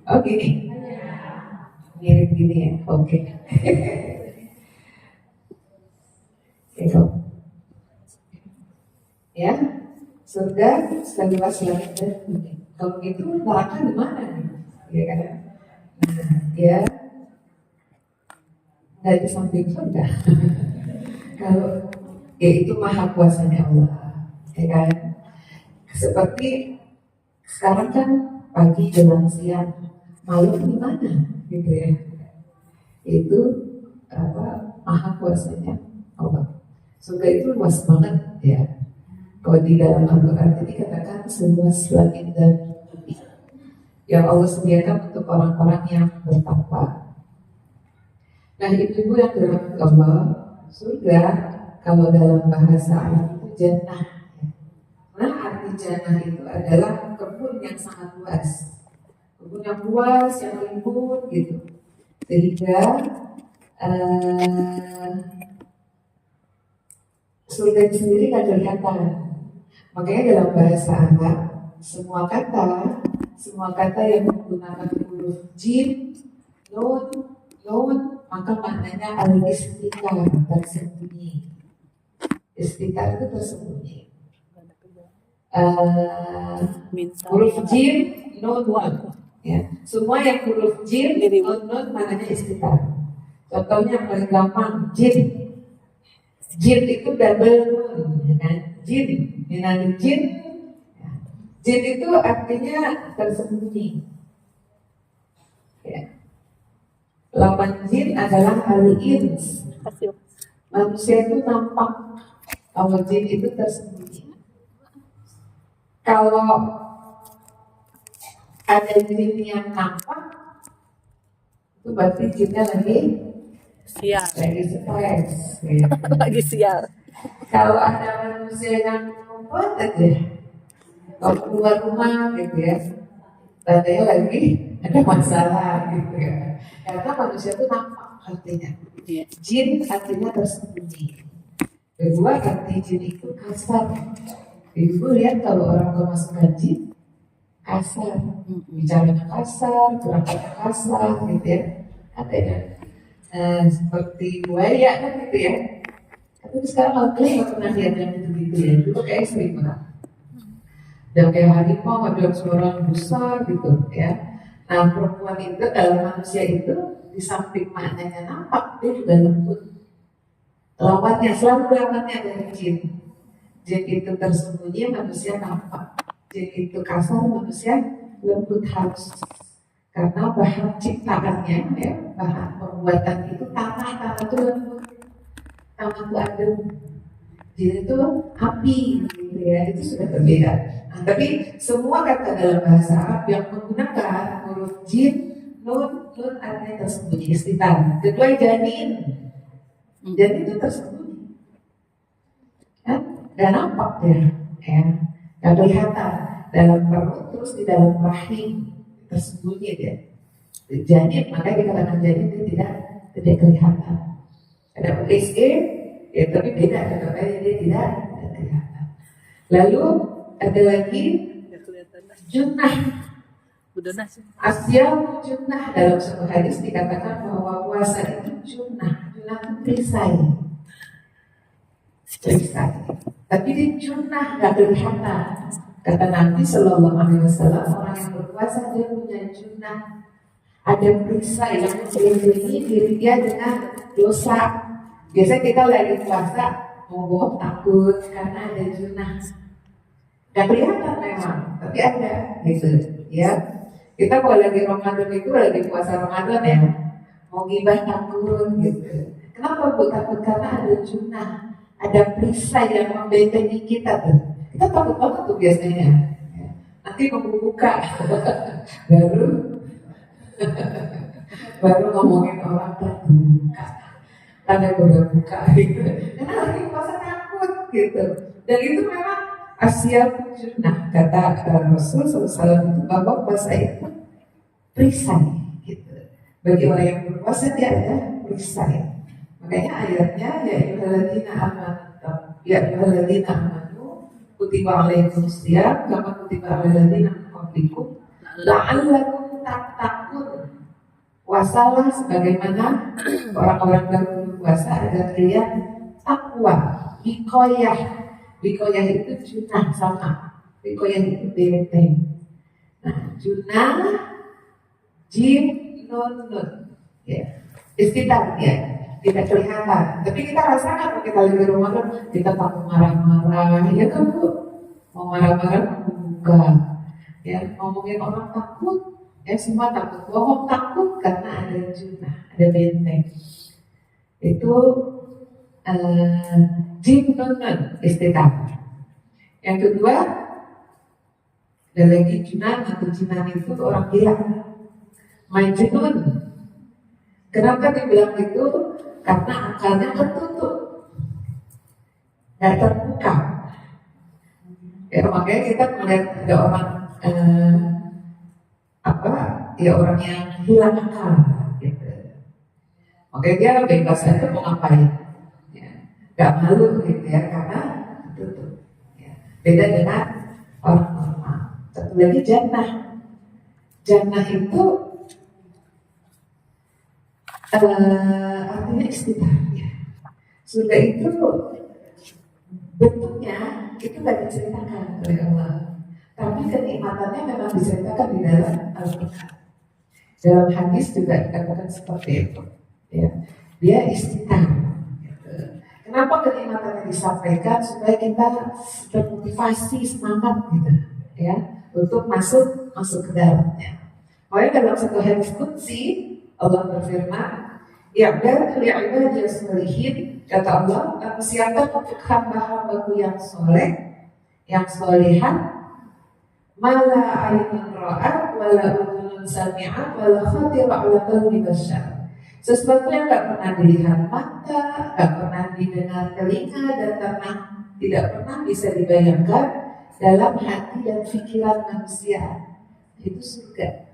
Oh gini, mirip gini ya, oke. Itu, ya, surga seluas langit dan bumi. Kalau gitu neraka di mana nih? Ya kan? Nah, dia nggak di samping surga. Kalau ya itu maha kuasanya Allah, ya kan? Seperti sekarang kan pagi jelang siang, malam di mana, gitu ya? Itu apa maha kuasanya Allah. Surga itu luas banget ya. Kalau di dalam Al-Quran ini katakan seluas langit dan bumi yang Allah sediakan untuk orang-orang yang bertakwa. Nah itu yang dirahmati Allah. Surga kalau dalam bahasa Arab itu jannah. Nah arti jannah itu adalah kebun yang sangat luas, kebun yang luas, yang rimbun gitu, sehingga surga itu sendiri nggak kelihatan. Makanya dalam bahasa Arab semua kata yang menggunakan huruf jim, nun, maka maknanya al-istiqar, tersembunyi. Istiqar itu tersembunyi. Huruf jim, nun, ya. Semua yang huruf jim, nun, maknanya istiqar. Contohnya yang paling gampang, jin. Jin itu double nun, ya kan? Jin, minal jin. Jin itu artinya tersembunyi. Ya. Lawan jin adalah al-ins. Manusia itu nampak, kalau jin itu tersembunyi. Kalau ada jin yang nampak, itu berarti jinnya lagi sial, lagi stres. lagi sial. Kalau ada manusia yang ngumpet aja, kalau keluar rumah gitu ya, tandanya lagi ada masalah gitu ya. Karena manusia itu nampak artinya. Jin artinya tersembunyi. Kedua arti jin itu kasar. Ibu lihat kalau orang kemasukan jin kasar, bicaranya kasar, gerakannya kasar gitu ya. Katanya seperti buaya kan gitu ya. Tapi sekarang alhamdulillah nggak pernah lihat yang gitu-gitu ya. Dulu kayak sering banget. Dan kayak harimau ada suara besar gitu ya. Nah perempuan itu dalam manusia itu di samping maknanya nampak, dia juga lembut. Lawannya selalu lawannya dari jin. Jin itu tersembunyi, manusia nampak. Jin itu kasar, manusia lembut halus. Karena bahan ciptaannya, ya, bahan pembuatan itu tanah itu lembut, tanah itu adem. Jin itu api, gitu ya, itu sudah berbeda. Nah, tapi semua kata dalam bahasa Arab yang menggunakan huruf jin, nun artinya tersembunyi, istitar. Kedua janin, janin itu tersembunyi, kan? Dan nampak ya, nggak kelihatan dalam perut, terus di dalam rahim tersembunyi dia. Janin, makanya dikatakan janin itu tidak kelihatan. Ada USG, ya tapi beda, katanya dia tidak kelihatan. Lalu ada lagi junnah. Asyam junnah, dalam sebuah hadis dikatakan bahwa puasa itu junnah. Junnah itu perisai. Tapi di junnah nggak kelihatan. Kata Nabi Sallallahu Alaihi Wasallam, orang yang berpuasa dia punya junnah, ada perisai yang mengelilingi diri dia dengan dosa. Biasanya kita lagi puasa mau bohong takut karena ada junnah. Gak kelihatan memang, tapi ada gitu ya. Kita kalau lagi Ramadan itu lagi puasa Ramadan ya, mau gibah takut gitu. Kenapa Bu takut? Karena ada junnah, ada perisai yang membentengi kita tuh. Kita takut banget tuh biasanya. Nanti membuka baru ngomongin orang terbuka, tanda udah buka gitu. Karena lagi puasa takut gitu. Dan itu memang asyam junnah, kata Rasul SAW itu bahwa puasa itu perisai gitu. Bagi orang yang berpuasa dia ada perisai. Makanya ayatnya ya ayyuhalladzina amanu kutiba alaikumus syiyam kama kutiba alal ladzina min qablikum la'allakum tattaqun. Puasalah sebagaimana orang-orang dahulu puasa agar kalian takwa, wikoyah. Wikoyah itu junah sama. Wikoyah itu benteng. Nah, junah, jim, nun, ya, istilah ya, tidak kelihatan. Tapi kita rasakan kalau kita lagi di rumah kan, kita tak marah-marah, ya kan Bu? Mau marah-marah bukan. Ya, ngomongin orang takut. Ya semua takut, bohong takut karena ada junah, ada benteng. Itu jimnun istilah. Yang kedua, ada lagi junan atau jinan itu orang gila. Majnun. Kenapa dibilang itu? Karena akalnya tertutup, nggak terbuka. Ya makanya kita melihat ada orang orang yang hilang akal gitu. Oke, dia bebas aja mau ngapain ya, gak malu gitu ya, karena tutup ya. Beda dengan orang normal. Satu lagi jannah. Jannah itu artinya istighfar ya. Surga itu bentuknya itu gak diceritakan oleh Allah, tapi kenikmatannya memang diceritakan di dalam Al-Quran. Dalam hadis juga dikatakan seperti itu. Ya, dia istighfar. Gitu. Kenapa kenikmatannya disampaikan? Supaya kita termotivasi, semangat gitu, ya, untuk masuk ke dalamnya. Makanya dalam satu hadis qudsi Allah berfirman, "Ya'badu li'ibadi as-solihin," kata Allah, "Aku siapkan untuk hamba-hambaku yang soleh, yang solehan, mala ainun ra'at wala udhunun sami'at wala khatira ala qalbi bashar." Sesuatu yang gak pernah dilihat mata, gak pernah didengar telinga, dan tidak pernah bisa dibayangkan dalam hati dan pikiran manusia. Itu surga.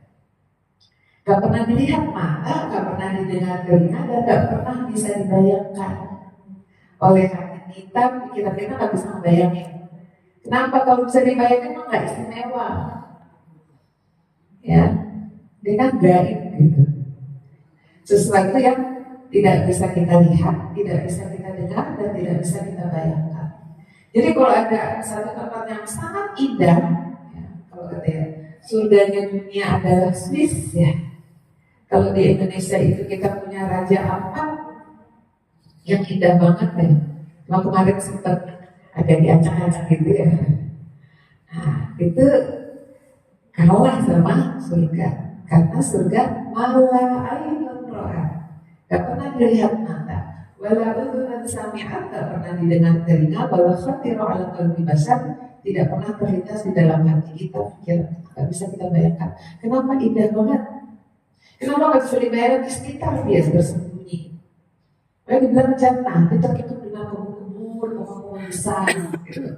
Gak pernah dilihat mata, gak pernah didengar telinga, dan gak pernah bisa dibayangkan oleh hati kita, pikiran kita gak bisa membayangkan. Kenapa? Kalau bisa dibayangkan memang gak istimewa. Ya, dia kan gaib gitu. Sesuatu yang tidak bisa kita lihat, tidak bisa kita dengar, dan tidak bisa kita bayangkan. Jadi kalau ada satu tempat yang sangat indah, ya, kalau katanya surganya dunia adalah Swiss ya. Kalau di Indonesia itu kita punya Raja Ampat yang indah banget ya. Cuma kemarin sempat ada diacak-acak gitu ya. Nah, itu kalah sama surga. Karena surga mala ainun ro'a, gak pernah dilihat mata, wala udhunun sami'at, gak pernah didengar telinga, wala khatira ala qalbi bashar, tidak pernah terlintas di dalam hati kita, gak bisa kita bayangkan. Kenapa indah banget? Kenapa gak bisa dibayangkan? Di sekitar dia bersembunyi. Makanya dibilang jannah, kita tertutup dengan kebun-kebun, pohon-pohon besar gitu.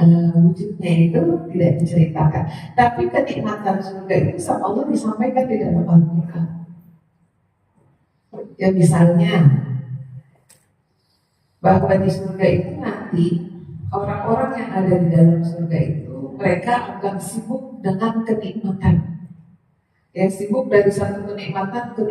Wujudnya itu tidak diceritakan, tapi kenikmatan surga itu sama Allah disampaikan di dalam Al-Quran. Ya misalnya bahwa di surga itu nanti orang-orang yang ada di dalam surga itu mereka akan sibuk dengan kenikmatan. Ya sibuk dari satu kenikmatan ke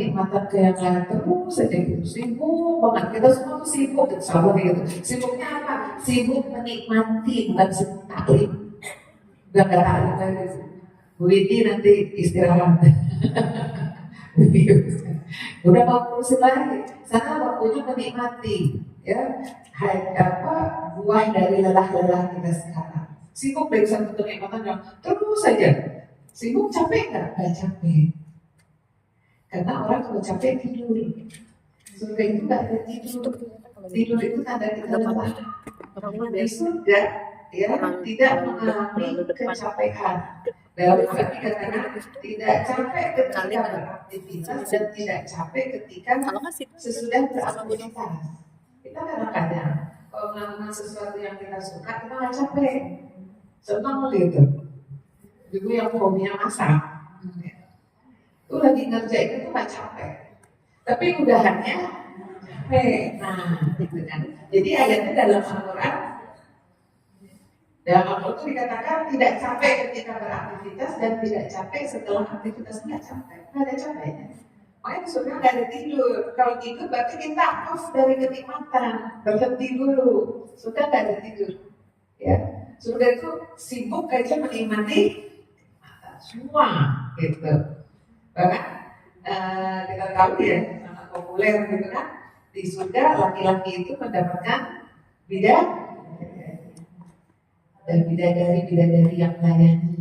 yang lain terus saja gitu, sibuk banget. Kita semua tuh sibuk sama gitu. Sibuknya apa? Sibuk menikmati, bukan sibuk taklim. Udah gak taklim lagi. Bu Widi nanti istirahat. Udah mau ngurusin lagi. Sana waktunya menikmati, ya buah dari lelah-lelah kita sekarang. Sibuk dari satu kenikmatan terus saja. Sibuk capek nggak? Nggak capek. Karena orang kalau capek tidur. Surga itu nggak ada tidur. Tidur itu tanda kita lelah. Di surga ya tidak mengalami kecapean. Dalam arti katanya tidak capek ketika beraktivitas dan tidak capek ketika sesudah beraktivitas. Kita kadang-kadang kalau melakukan sesuatu yang kita suka kita nggak capek, senang gitu. Ibu yang hobinya masak, itu lagi ngerjain itu nggak capek, tapi udahannya capek. Nah, gitu kan. Jadi ayatnya dalam Al-Quran Dalam Al-Quran itu dikatakan tidak capek ketika beraktivitas dan tidak capek setelah aktivitas. Nggak capek, nggak ada capeknya. Makanya surga nggak ada tidur. Kalau tidur berarti kita off dari kenikmatan, berhenti dulu. Surga nggak ada tidur. Ya, surga itu sibuk aja menikmati semua, gitu. Bahkan kita tahu ya, sangat populer gitu kan, di surga laki-laki itu mendapatkan dan bidadari yang melayani.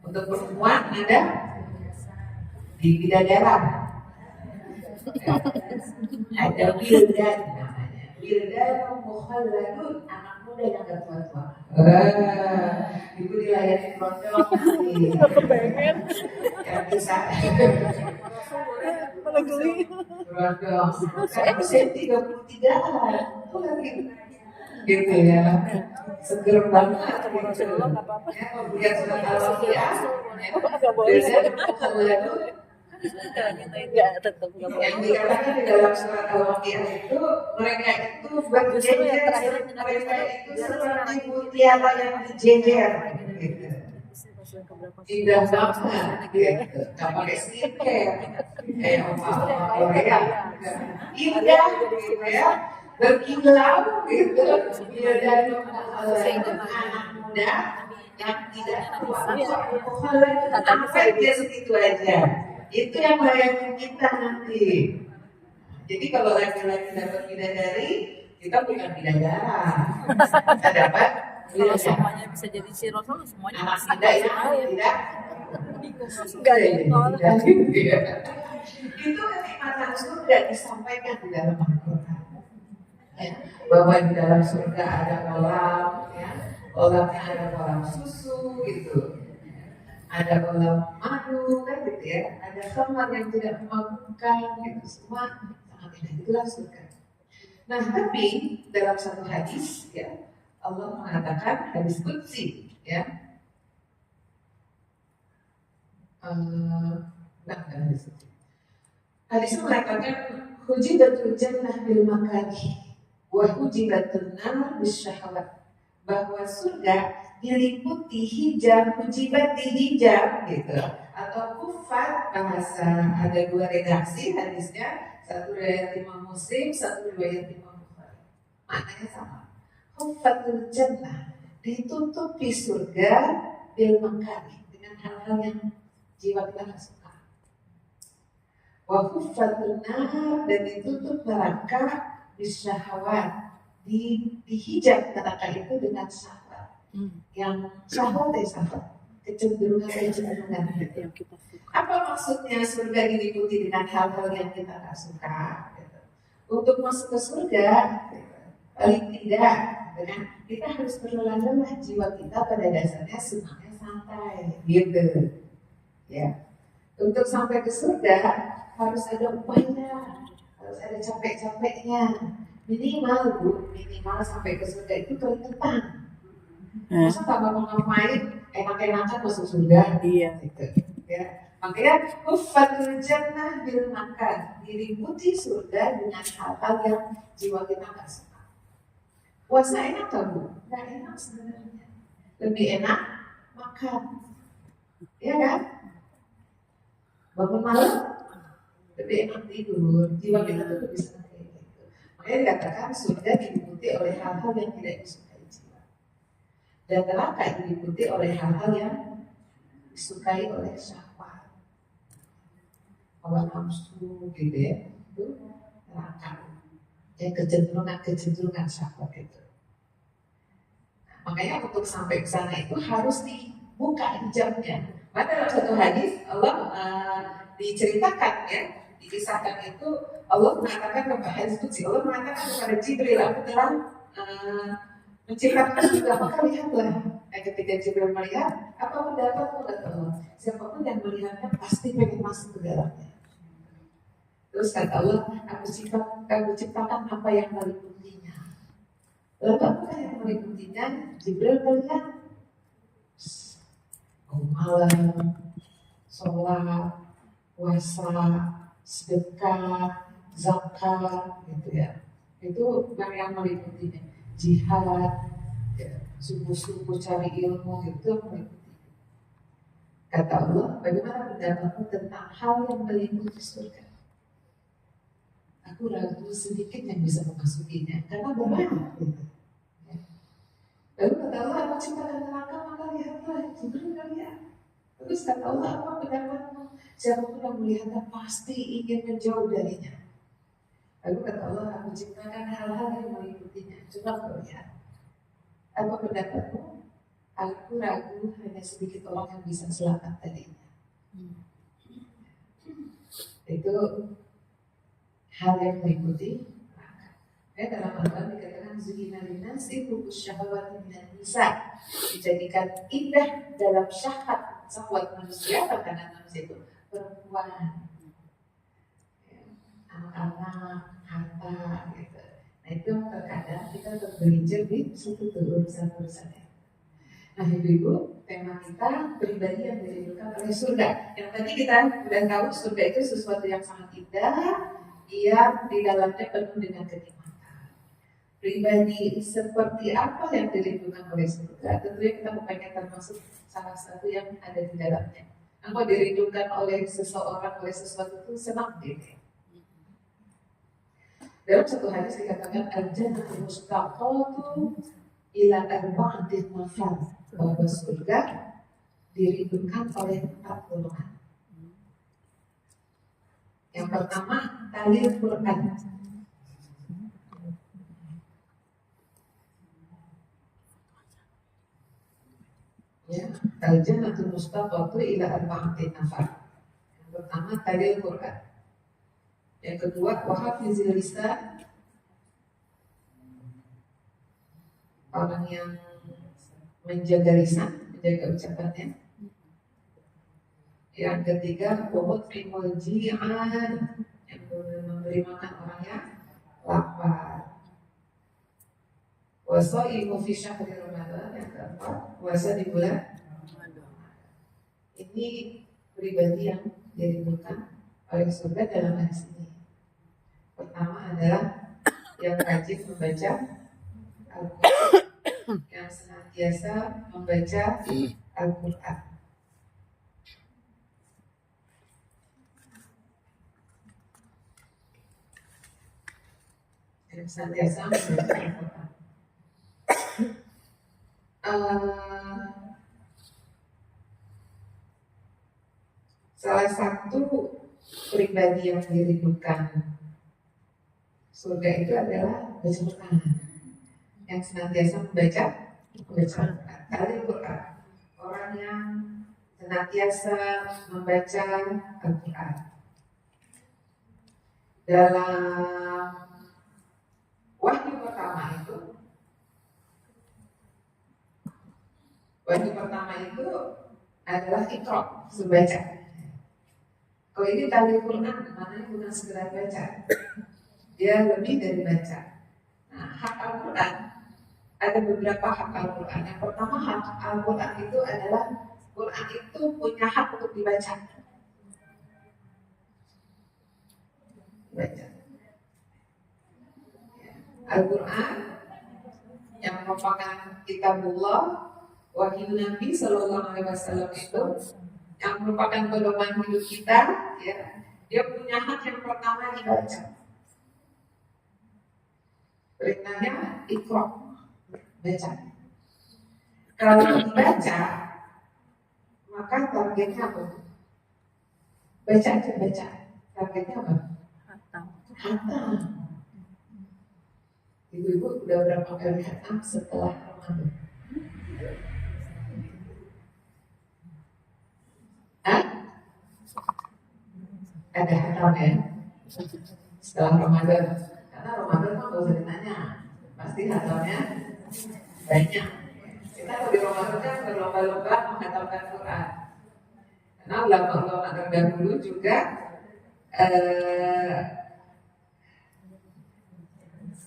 Untuk perempuan ada di bidadara, ada wildan namanya, wildan mukhalladun, anak muda yang gak tua-tua. Ibu dilayani frondong, Kepengen. yang bisa Mana geli. frondong. Saya usia 33-an, tuh lagi gitu ya, seger banget gitu. Ya, kemudian surat Al-Waqiah, biasanya mukhalladun. Enggak, tetap enggak boleh. Yang dikatakan di dalam surat Al-Waqiah itu, mereka itu berjejer, mereka itu seperti mutiara yang dijejer gitu. Indah banget gitu, gak pakai skincare kayak oma-oma Korea, indah gitu ya, berkilau gitu. Dia dari anak muda yang tidak sampai dia segitu aja. Itu yang melayani kita nanti. Jadi kalau laki-laki dapat bidadari, kita bukan bidadara, kita dapat Kalau semuanya bisa jadi si Rasul, semuanya anak pasti muda yang tidak enggak ada yang nolak. itu kenikmatan surga disampaikan di dalam Al-Quran. Ya, bahwa di dalam surga ada kolam, ya, kolamnya ada kolam susu gitu, ada kolam madu kan gitu ya, ada kamar yang tidak memabukkan gitu, semua sangat indah, itulah surga. Nah tapi dalam satu hadis ya, Allah mengatakan hadis qudsi ya, hadis mengatakan hujibatul jannah bil makarih wa hujibatun nar bis syahwat, bahwa surga diliputi hijab, hujibat dihijab gitu, atau kufat, bahasa ada dua redaksi hadisnya, satu riwayat Imam Muslim, satu riwayat Imam Bukhari, maknanya sama. Kufatul jannah, ditutupi surga bil makari, dengan hal-hal yang jiwa kita gak suka. Wa kufatul nar, dan ditutup neraka bisyahawat, dihijab neraka itu dengan syahwat. Yang syahwat ya syahwat, kecenderungan gitu. Apa maksudnya surga diliputi dengan hal-hal yang kita gak suka gitu. Untuk masuk ke surga paling tidak dengan kita harus berlelah-lelah, jiwa kita pada dasarnya senangnya santai gitu ya. Untuk sampai ke surga harus ada upaya, harus ada capek-capeknya, minimal Bu, minimal sampai ke surga itu keringetan. Masa tak mau ngapain enak-enakan masuk surga gitu ya. Makanya hufatul jannah bil makan, diliputi surga dengan hal-hal yang jiwa kita gak suka. Puasa enak gak Bu? Gak enak sebenarnya. Lebih enak makan, ya kan? Bangun malam lebih enak tidur, jiwa kita tuh lebih senang kayak gitu. Makanya dikatakan surga diliputi oleh hal-hal yang tidak disukai jiwa, dan neraka diliputi oleh hal-hal yang disukai oleh syahwat, hawa nafsu gitu ya. Itu neraka, yang kecenderungan syahwat itu. Makanya untuk sampai ke sana itu harus dibuka hijabnya. Maka dalam satu hadis Allah diceritakan ya, dikisahkan itu Allah mengatakan kepada hadis qudsi, Allah mengatakan kepada Jibril, aku telah menciptakan surga, maka lihatlah. Dan ketika Jibril melihat, apa pendapatmu kata Allah? Siapapun yang melihatnya pasti pengen masuk ke dalamnya. Terus kata Allah, aku ciptakan apa yang meliputinya. Lalu apakah yang meliputinya? Jibril melihat malam, sholat, puasa, sedekah, zakat, gitu ya. Itu yang meliputinya. Jihad, ya. subuh-subuh cari ilmu gitu mengikuti. Kata Allah, bagaimana pendapatmu tentang hal yang meliputi surga? Aku ragu sedikit yang bisa memasukinya karena berat gitu. Ya. Lalu kata Allah, apa ciptakan neraka maka lihatlah, Jibril nggak lihat. Terus kata Allah, apa pendapatmu? Siapapun yang melihatnya pasti ingin menjauh darinya. Lalu kata Allah, aku ciptakan hal-hal yang mengikutinya. Coba kau lihat. Apa pendapatmu? Aku ragu hanya sedikit orang yang bisa selamat darinya. Itu hal yang mengikuti. Dalam Al-Quran dikatakan zuyina linnasi hubus syahwati minan nisa, dijadikan indah dalam syahwat manusia, pandangan manusia itu perempuan, ya, anak-anak, harta, gitu. Nah itu terkadang kita tergelincir di situ urusan-urusannya. Nah ibu-ibu, tema kita pribadi yang dirindukan oleh surga. Yang tadi kita sudah tahu surga itu sesuatu yang sangat indah, yang di dalamnya penuh dengan kenikmatan. Pribadi seperti apa yang dirindukan oleh surga, tentunya kita pengen termasuk salah satu yang ada di dalamnya. Apa dirindukan oleh seseorang, oleh sesuatu itu senang gitu. Dalam satu hadis dikatakan al-jannatu mustaqatu ila arba'atin nafar, bahwa surga dirindukan oleh 4 golongan. Yang pertama, talil Quran. Ya, al-jannatul mustaqatu ila arba'atin nafar. Yang pertama, talil Quran. Yang kedua, wahafizil lisan, orang yang menjaga lisan, menjaga ucapannya. Yang ketiga, wamut'imul ji'an, yang memberi makan orang yang lapar. Wasaimu fi syahri Ramadan, yang keempat, puasa di bulan. Ini pribadi yang dirindukan oleh surga dalam hadis ini. Pertama adalah yang rajin membaca Al-Quran, yang senantiasa membaca Al-Quran. Yang senantiasa membaca Al-Quran. Salah satu pribadi yang dirindukan surga itu adalah baca Quran, yang senantiasa membaca Al-Quran. Orang yang senantiasa membaca Al-Quran. Dalam wahyu pertama itu adalah Iqra, membaca. Kalau ini talil Quran, maknanya bukan sekedar baca, dia lebih dari baca. Nah, hak Al-Quran, ada beberapa hak Al-Quran. Yang pertama, hak Al-Quran itu adalah Quran itu punya hak untuk dibaca. Al-Quran yang merupakan kitabullah, wahyu Nabi Sallallahu Alaihi Wasallam itu yang merupakan pedoman hidup kita, ya, dia punya hak yang pertama dibaca. Perintahnya Iqra, baca. Kalau dibaca, maka targetnya apa? Baca aja, baca. Targetnya apa? Hatam. Ibu-ibu udah berapa kali hatam setelah Ramadan? Ada hatam ya? Setelah Ramadan. Karena Ramadan kan gak usah ditanya, pasti hatamnya banyak. Kita di Ramadan kan berlomba-lomba menghatamkan Quran. Karena ulama-ulama terdahulu juga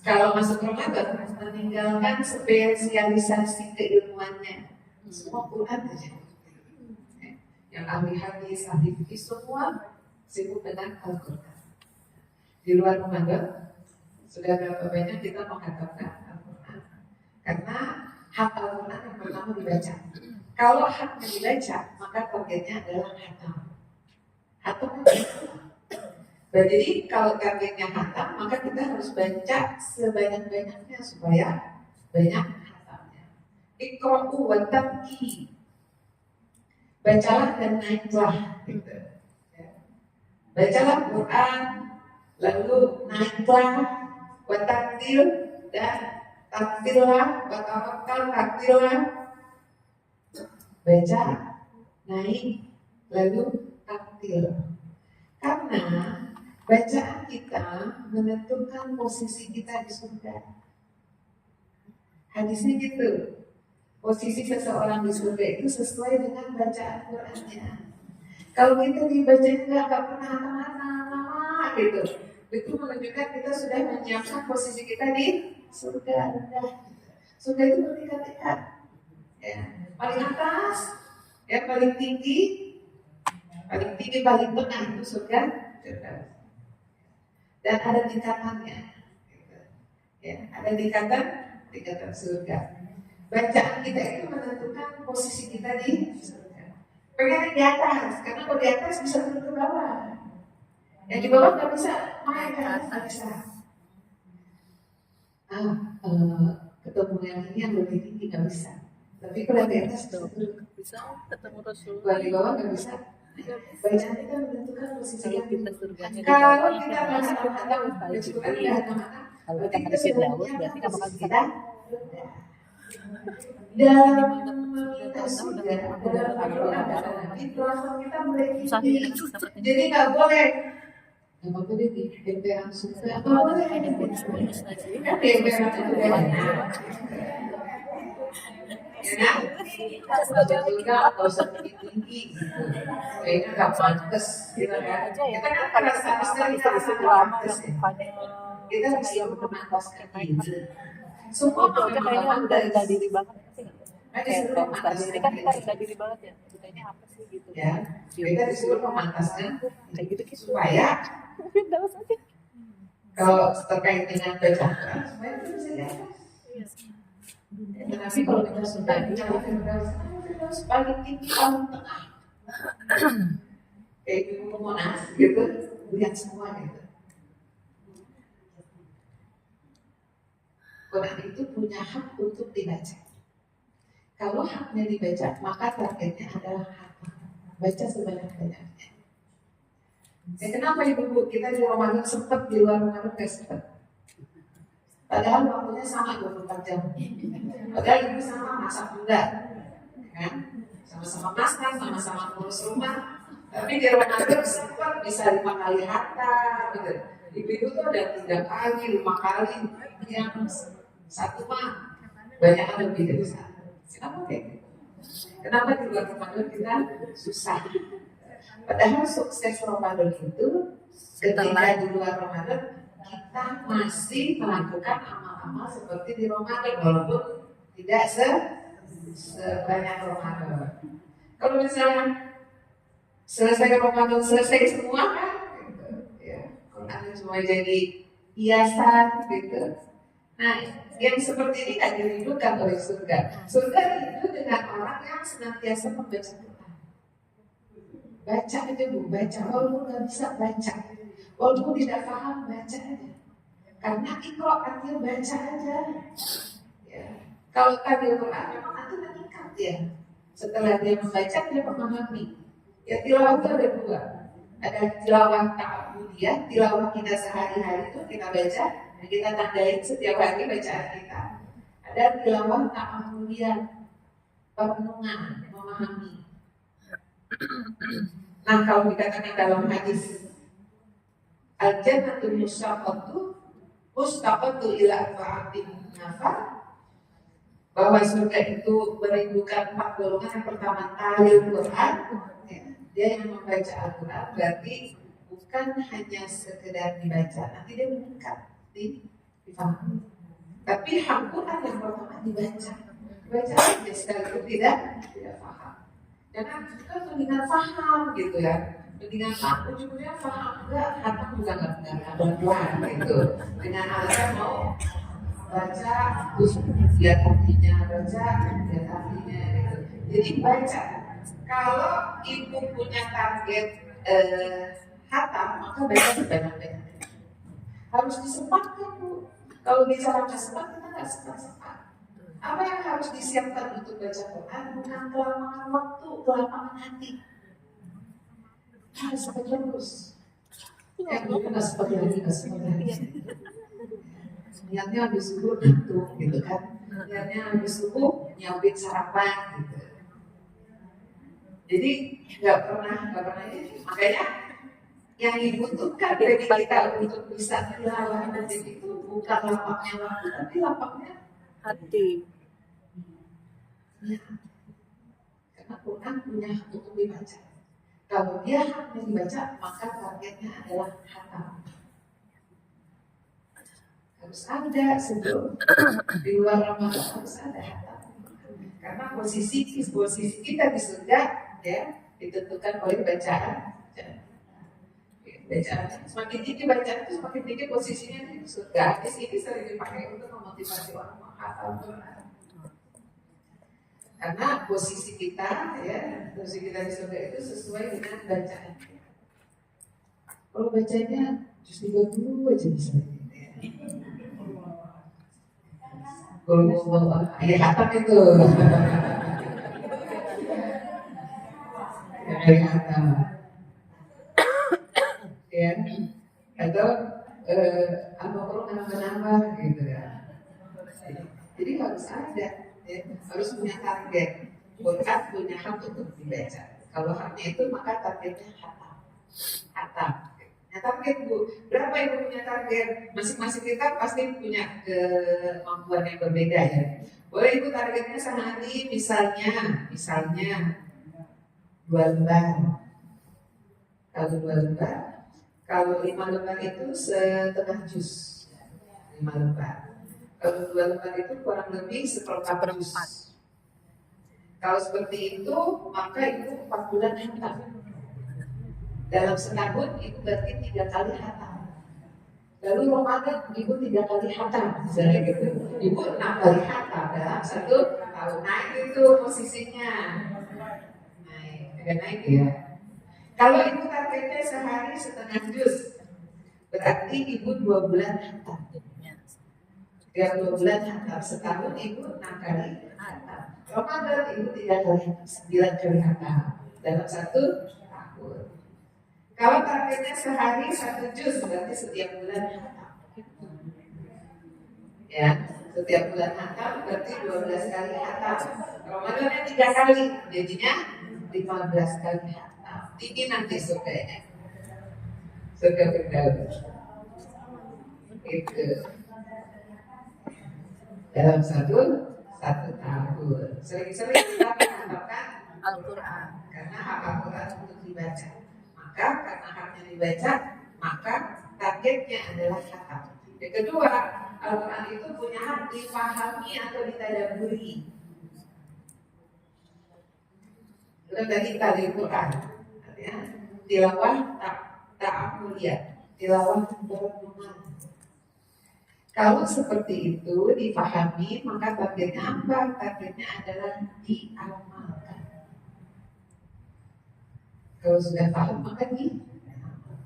kalau masuk Ramadan meninggalkan spesialisasi keilmuannya, semua Quran aja. Yang ahli hadis, ahli fikih semua sibuk dengan Al-Quran. Di luar Ramadan sudah berapa banyak kita menghatamkan Al-Quran. Karena hak Al-Quran yang pertama dibaca. Kalau haknya dibaca, maka targetnya adalah hatam. Hatam kan? Jadi kalau targetnya hatam, maka kita harus baca sebanyak-banyaknya supaya banyak hatamnya. Iqra'u wa tabki. Bacalah dan naiklah. Gitu. Bacalah Quran, lalu naiklah, wa taktil dan taktillah, wa tawakkal taktillah. Baca, naik, lalu taktil. Karena bacaan kita menentukan posisi kita di surga. Hadisnya gitu. Posisi seseorang di surga itu sesuai dengan bacaan Qurannya. Kalau kita dibacanya nggak pernah lama gitu, itu menunjukkan kita sudah menyiapkan posisi kita di surga. Surga itu bertingkat-tingkat. Ya, paling atas, ya paling tinggi, paling tengah itu surga. Dan ada tingkatannya, ya, ada tingkatan surga. Bacaan kita itu menentukan posisi kita di surga. Pengen di atas, karena kalau di atas bisa turun ke bawah. Yang di bawah nggak bisa main kan, nggak bisa. Ketemu yang ini yang lebih tinggi nggak bisa. Tapi kalau di atas bisa ketemu Rasul. Kalau di bawah nggak bisa. Bacaan kita menentukan posisi kita surganya di kalau bawah, kita kalau kita manusia Daud berarti nggak bakal bisa. Dan kita sudah kita mulai jadi nggak boleh di emperan surga nggak boleh Ada bonus-bonus lagi. kan di emperan itu banyak ya kan surga atau tinggi kayaknya nggak pantas gitu kan kita kan pada saat kita pantas kita bisa memantaskan itu semua kayaknya udah rendah diri banget sih. Kayak ini kan kita rendah diri banget ya. Kitanya apa sih gitu. Ya, kita disuruh memantaskan Kayak gitu supaya Daus aja. kalau terkait dengan bacaan supaya itu bisa di atas. Tapi kalau kita sudah bicara Firdaus paling tinggi paling tengah, kayak di Monas gitu, lihat semua gitu. Quran itu punya hak untuk dibaca. Kalau haknya dibaca, maka targetnya adalah hak. Baca sebanyak-banyaknya. Ya, kenapa ibu kita di Ramadan sempat, di luar Ramadan nggak sempat? Padahal waktunya sama 24 jam. Padahal ibu sama masak juga, kan? Sama-sama masak, sama-sama ngurus rumah. Tapi di Ramadan sempat bisa 5 kali hatta, gitu. Ibu tuh ada 3 kali, 5 kali, yang satu mah banyak yang lebih dari satu. Kenapa kayak gitu? Kenapa di luar Ramadan kita susah? Padahal sukses Ramadan itu ketika di luar Ramadan kita masih melakukan amal-amal seperti di Ramadan walaupun tidak sebanyak Ramadan. Kalau misalnya selesai Ramadan selesai semua kan, gitu, ya, Quran cuma jadi hiasan gitu. Nah, yang seperti ini tidak dirindukan oleh surga. Surga rindu dengan orang yang senantiasa membaca Quran. Baca aja bu, baca. Walaupun nggak bisa baca, walaupun tidak paham, baca aja. Karena ikro artinya baca aja. Ya. Kalau tadi Quran memang nanti meningkat ya. Setelah dia membaca, dia memahami. Ya tilawah itu ada 2. Ada tilawah ta'budiyah, tilawah kita sehari-hari itu kita baca. Kita tandain setiap hari bacaan kita. Ada tilawah ta'amuliyah, perenungan, memahami. Nah, kalau dikatakan dalam hadis al-jannatul mustaqatu ila arba'atin nafar, bahwa surga itu merindukan 4 golongan. Yang pertama talil Quran, dia yang membaca Al-Quran berarti bukan hanya sekedar dibaca, nanti dia meningkat difahami. Tapi Al-Quran yang pertama dibaca aja sekalipun tidak paham. Karena kita mendingan paham gitu ya, mendingan ujungnya paham enggak, hatam juga enggak ada gitu. Dengan alasan mau baca terus lihat artinya, baca lihat artinya gitu. Jadi baca. Kalau ibu punya target hatam, maka baca sebanyak-banyak. Harus disempatkan Bu. Kalau bicara sempat kita nggak sempat. Apa yang harus disiapkan untuk baca Quran? Bukan kelapangan waktu, kelapangan hati. Harus sempat terus. Yang dulu nggak sempat lagi, nggak sempat lagi. Niatnya habis subuh ngantuk gitu kan. Niatnya habis subuh nyiapin sarapan gitu. Jadi nggak pernah ini. Makanya yang dibutuhkan dari kita untuk bisa tilawah itu bukan lapangnya waktu, tapi lapangnya hati. Ya. Karena Quran punya untuk dibaca. Kalau dia hanya dibaca, maka targetnya adalah hatam. Harus ada sebelum di luar Ramadan harus ada hatam. Karena posisi kita di surga ya ditentukan oleh bacaan. Bacaan semakin tinggi bacaan itu semakin tinggi posisinya di surga. Hadis ini sering dipakai untuk memotivasi orang menghafal Quran. Karena posisi kita di surga itu sesuai dengan bacaan. Kalau bacanya justru dulu aja bisa. Kalau mau ya hatam itu. Ya hatam. Ya, atau apa perlu nambah-nambah gitu ya. Jadi harus ada, ya, harus punya target. Quran punya hak untuk dibaca. Kalau haknya itu maka targetnya hatam. Nah, target Bu, berapa ibu punya target? Masing-masing kita pasti punya kemampuan yang berbeda ya. Boleh ibu targetnya sehari misalnya 2 lembar. Kalau 2 lembar. Kalau 5 lembar itu setengah juz, 5 lembar. Kalau 2 lembar itu kurang lebih seperempat juz. Kalau seperti itu, maka itu 4 bulan hatam. Dalam setahun, ibu berarti 3 kali hatam. Lalu Ramadan, ibu 3 kali hatam. Misalnya gitu, ibu 6 kali hatam dalam 1 tahun. Naik itu posisinya. Naik ya. Kalau ibu targetnya sehari setengah juz, berarti ibu 2 bulan hatam. Yang 2 bulan hatam, setahun ibu 6 kali hatam. Ramadan ibu 3 kali hatam, 9 kali hatam dalam 1 tahun. Kalau targetnya sehari 1 juz, berarti setiap bulan hatam. Ya, setiap bulan hatam berarti 12 kali hatam. Ramadannya 3 kali, jadinya 15 kali hatam. Tinggi nanti surganya, surga Firdaus itu dalam satu tahun. Sering-sering kita mengatakan Al-Quran, karena hak Al-Quran untuk dibaca. Maka karena haknya dibaca, maka targetnya adalah hatam. Yang kedua, Al-Quran itu punya hak dipahami atau ditadaburi. Itu tadi tadi Quran. Ya, tilawah ta'amuliyah, tilawah berenungan. Kalau seperti itu dipahami, maka targetnya apa? Targetnya adalah diamalkan. Kalau sudah paham, maka diamalkan.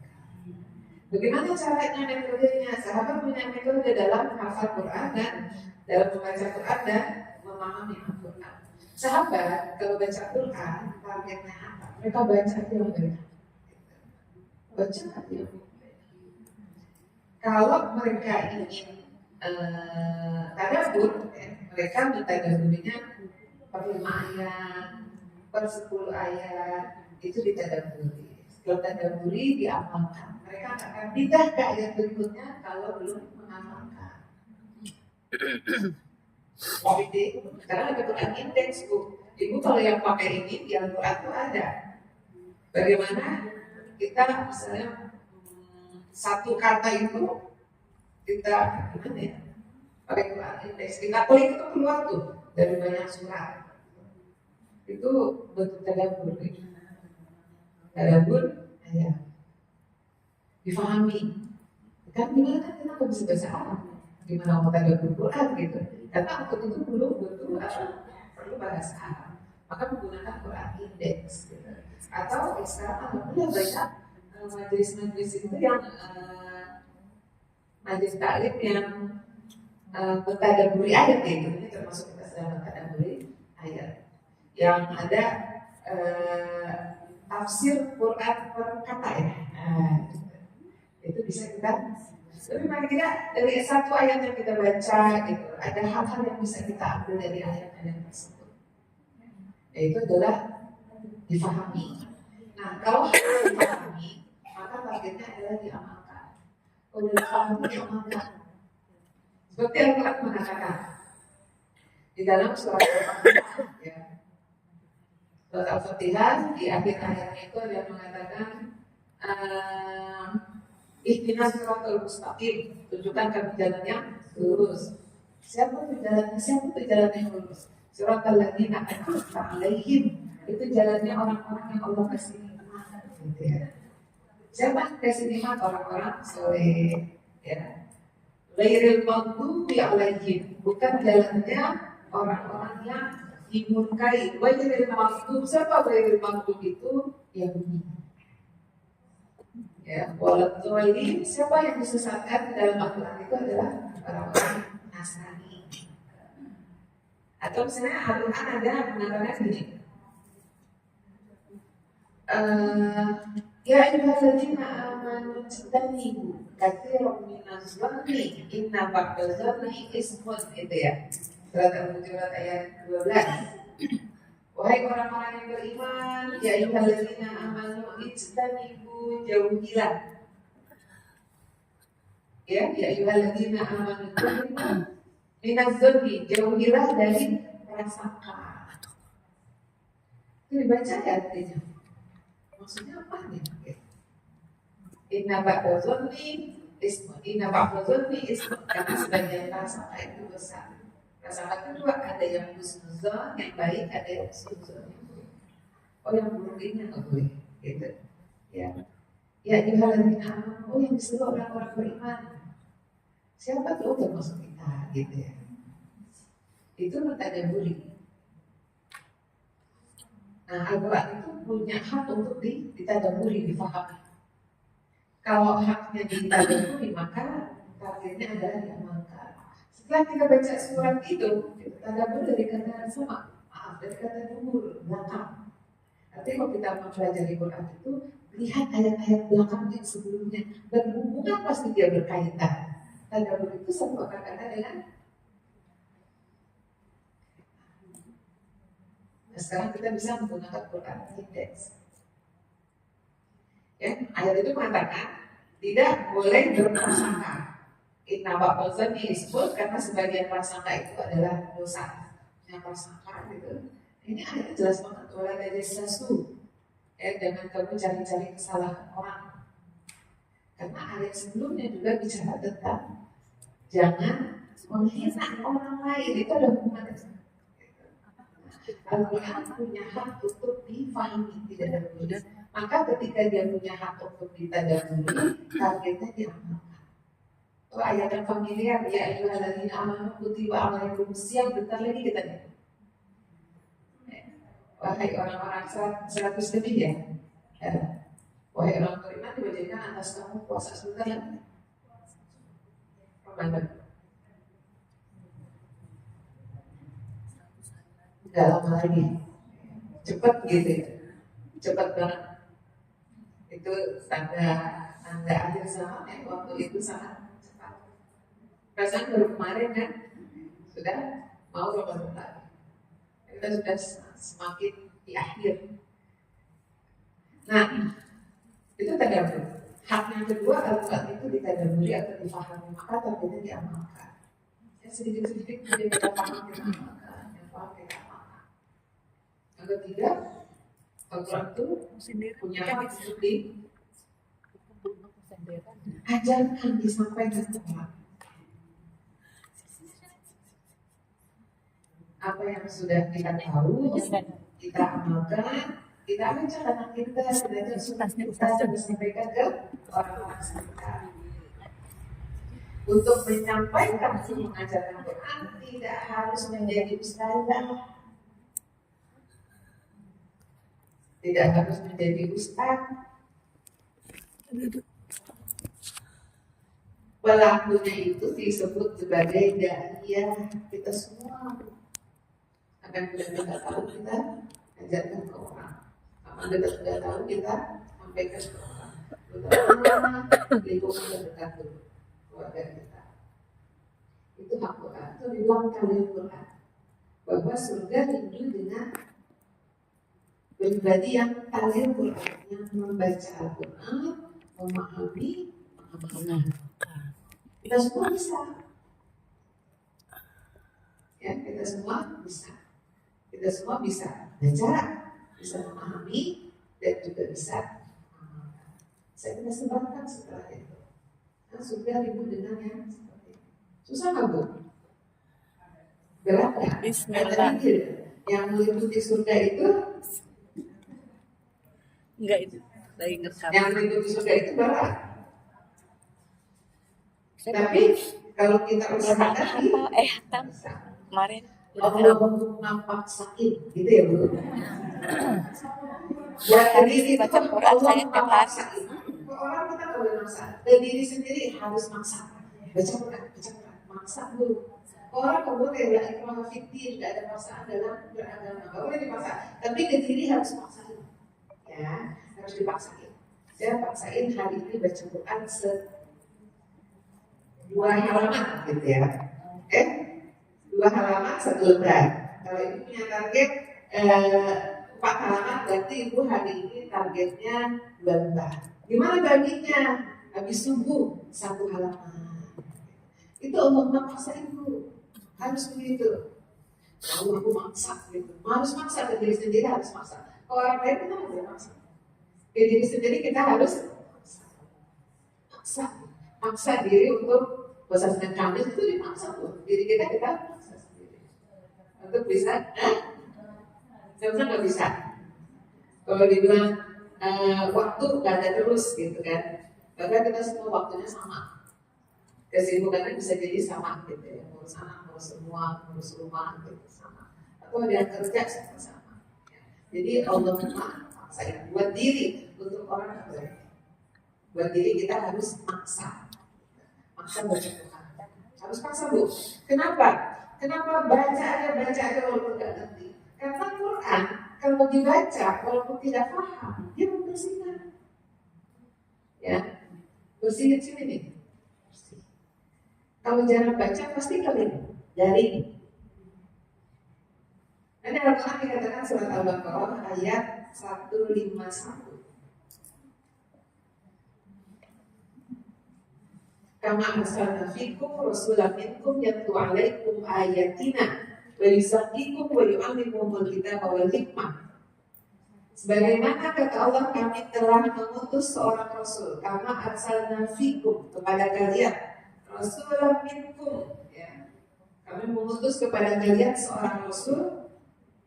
Bagaimana caranya, metodenya? Sahabat punya metode dalam menghafal Quran dan dalam membaca Quran dan memahami Al-Quran. Sahabat kalau baca Quran, targetnya apa? Mereka baca aja mereka. Baca aja. Kalau mereka ingin tadabbur, mereka mentadaburinya per 5 ayat, per 10 ayat, itu ditadaburi. Setelah tadaburi diamalkan. Mereka akan pindah ke ayat berikutnya kalau belum mengamalkan. Sekarang ada Quran Index Bu. Ibu kalau yang pakai ini di Al-Quran itu ada. Bagaimana kita misalnya satu kata itu kita gimana ya? Pakai Quran Index. Kita klik itu keluar tuh dari banyak surat. Itu bentuk tadabbur. Tadabbur ya. Difahami. Kan gimana kan kita nggak bisa bahasa Arab. gimana mau tadabbur Quran gitu. Karena untuk itu perlu bahasa Arab. Maka menggunakan Quran Index gitu. Atau sekarang alhamdulillah banyak majelis-majelis itu yang majelis taklim yang mentadabburi ayat gitu. Ini termasuk kita sedang mentadabburi ayat yang ada tafsir Quran per kata ya. Itu bisa kita. Tapi mari kita dari satu ayat yang kita baca gitu, ada hal-hal yang bisa kita ambil dari ayat-ayat tersebut. Yaitu adalah difahami. Nah, kalau difahami, maka targetnya adalah diamalkan. Kalau difahami, diamalkan. Seperti yang Al-Quran mengatakan di dalam surat Al-Fatihah, ya. Surat Al-Fatihah di akhir ayatnya itu ada yang mengatakan ihdinas siratal mustaqim, tunjukkan kami jalan yang lurus. Siapa itu jalan yang lurus? Siratal ladzina an'amta 'alaihim, itu jalannya orang-orang yang Allah kasih nikmat, gitu ya. Siapa kasih nikmat? Orang-orang soleh, ya. Ghairil maghdubi 'alaihim, bukan jalannya orang-orang yang dimurkai. Ghairil maghdub, siapa ghairil maghdub itu? Yahudi. Ya, walaupun ini siapa yang disesatkan dalam Al-Quran itu adalah orang-orang Nasrani. Atau misalnya Al-Quran ada mengatakan gini, ya ayyuhalladzina amanu ijtanibu katsiran minaz zanni inna ba'daz zanni ismun, itu ya. Surat Al-Hujurat ayat 12. Wahai orang-orang yang beriman, ya ayyuhalladzina amanu ijtanibu, jauhilah. Ya ayyuhalladzina amanu minaz zanni, jauhilah dari prasangka. Itu dibaca ya artinya. Maksudnya apa nih? Inna ba'da zanni ismun, inna ba'da zanni ismun, karena sebagian prasangka itu besar. Prasangka kedua ada yang husnuzon, yang baik, ada yang husnuzon yang buruk. Oh, yang buruk ini nggak boleh, gitu. Ya ayyuhalladzina amanu, oh yang disuruh orang-orang beriman. Siapa tuh termasuk kita, gitu ya. Itu mentadabburi. Nah, Al-Quran itu punya hak untuk ditadabburi, difahami. Kalau haknya ditadabburi, maka targetnya adalah diamalkan. Setelah kita baca surat itu, kita tadabbur dari kata dari kata dubur, belakang. Artinya kalau kita mempelajari Quran itu, lihat ayat-ayat belakang yang sebelumnya, berhubungan pasti dia berkaitan. Tadabbur itu satu kata dengan. Nah, sekarang kita bisa menggunakan Quran Index. Ya, ayat itu mengatakan tidak boleh berprasangka. Inna ba'daz zanni ismun, karena sebagian prasangka itu adalah dosa. Yang prasangka gitu. Ini ayat jelas banget, wala tajassasu. Jangan kamu cari-cari kesalahan orang. Karena ayat sebelumnya juga bicara tentang jangan menghina orang lain. Itu ada hubungannya. Al-Quran punya hak untuk difahami, tidak ada mudah. Maka ketika dia punya hak untuk ditadabburi, targetnya diamalkan. Oh, ayat yang familiar, ya ayyuhalladzina amanu kutiba alaikumus syiyam, bentar lagi kita lihat. Wahai orang-orang 100 lebih ya. Wahai orang beriman, diwajibkan atas kamu puasa sebentar lagi. Ramadan. Gak lama lagi, cepat gitu ya, cepat banget. Itu tanda akhir zaman ya, waktu itu sangat cepat. Perasaan baru kemarin kan, sudah mau Ramadan lagi. Kita sudah semakin di akhir. Nah, itu tadabbur. Hak yang kedua, Al-Quran itu ditadabburi atau difahami, maka targetnya diamalkan. Ya, sedikit-sedikit kita paham, kita amalkan, yang paham kita amalkan. Yang ketiga, Al-Quran itu punya hak untuk diajarkan, disampaikan ke orang. Apa yang sudah kita tahu, kita amalkan, kita ajak anak kita, kita disampaikan ke orang-orang sekitar. Untuk menyampaikan mengajarkan Quran tidak harus menjadi ustazah, tidak harus menjadi ustaz. Pelakunya itu disebut sebagai da'iyah. Kita semua akan benar-benar tahu kita ajarkan ke orang, akan benar-benar tahu kita sampaikan ke orang, terutama lingkungan terdekat dulu, keluarga kita. Itu hak Quran, itu dibilang kalian Quran, bahwa surga rindu dengan pribadi yang talim Quran, yang membaca Al-Quran, memahami. Kita semua bisa, ya kita semua bisa, kita semua bisa baca, bisa memahami, dan juga bisa mengamalkan. Saya kita sebarkan setelah itu. Nah, surga rindu dengan yang seperti itu. Susah nggak Bu? Berat nggak? Bismillah. Yang meliputi surga itu Enggak itu lagi ngerekam. yang meliputi surga itu berat. Tapi kalau kita usaha tadi, Kemarin Allah nampak sakit, gitu ya Bu. Buat diri itu baca Quran saya tiap hari. sakit. Orang kita nggak boleh maksa. Dan diri sendiri harus maksa. Baca Quran, maksa Bu. Orang nggak boleh lah ikrah fiddin, nggak ada paksaan dalam beragama, nggak boleh dipaksa. Tapi ke diri harus maksain, ya harus dipaksain. Saya paksain hari ini baca Quran 2 halaman gitu ya. 2 halaman 1 lembar. Kalau ibu punya target 4 halaman, berarti ibu hari ini targetnya 2 lembar. Gimana baginya? Habis subuh 1 halaman. Itu Allah memaksa ibu. Harus begitu. Kalau aku maksa gitu, harus maksa ke diri sendiri, harus maksa. Kalau orang lain kita nggak boleh maksa. Ke diri sendiri kita harus maksa diri untuk puasa Senin Kamis itu dipaksa tuh. Diri kita paksa sendiri untuk bisa. Sebenarnya nggak bisa. Kalau dibilang waktu nggak ada terus gitu kan. Bahkan kita semua waktunya sama. Kesibukannya bisa jadi sama gitu ya. Ngurus anak, ngurus semua, ngurus rumah gitu sama. Atau ada yang kerja sama-sama. Jadi Allah maksa buat diri untuk orang lain. Buat diri kita harus maksa baca Quran. Harus paksa Bu. Kenapa? Kenapa baca aja walaupun nggak ngerti? Karena Quran kalau dibaca walaupun tidak paham, dia membersihkan. Ya, bersihin sini nih. Bersih. Kalau jarang baca pasti kalian dari. Ini Al-Quran dikatakan surat Al-Baqarah ayat 151. Kama arsalna fikum rasulan minkum yatlu alaikum ayatina wa yuzakkikum wa yu'allimukumul kitaba wal hikmah. Sebagaimana kata Allah, kami telah mengutus seorang rasul, kama arsalna fikum, kepada kalian, rasulan minkum, ya. Kami mengutus kepada kalian seorang rasul,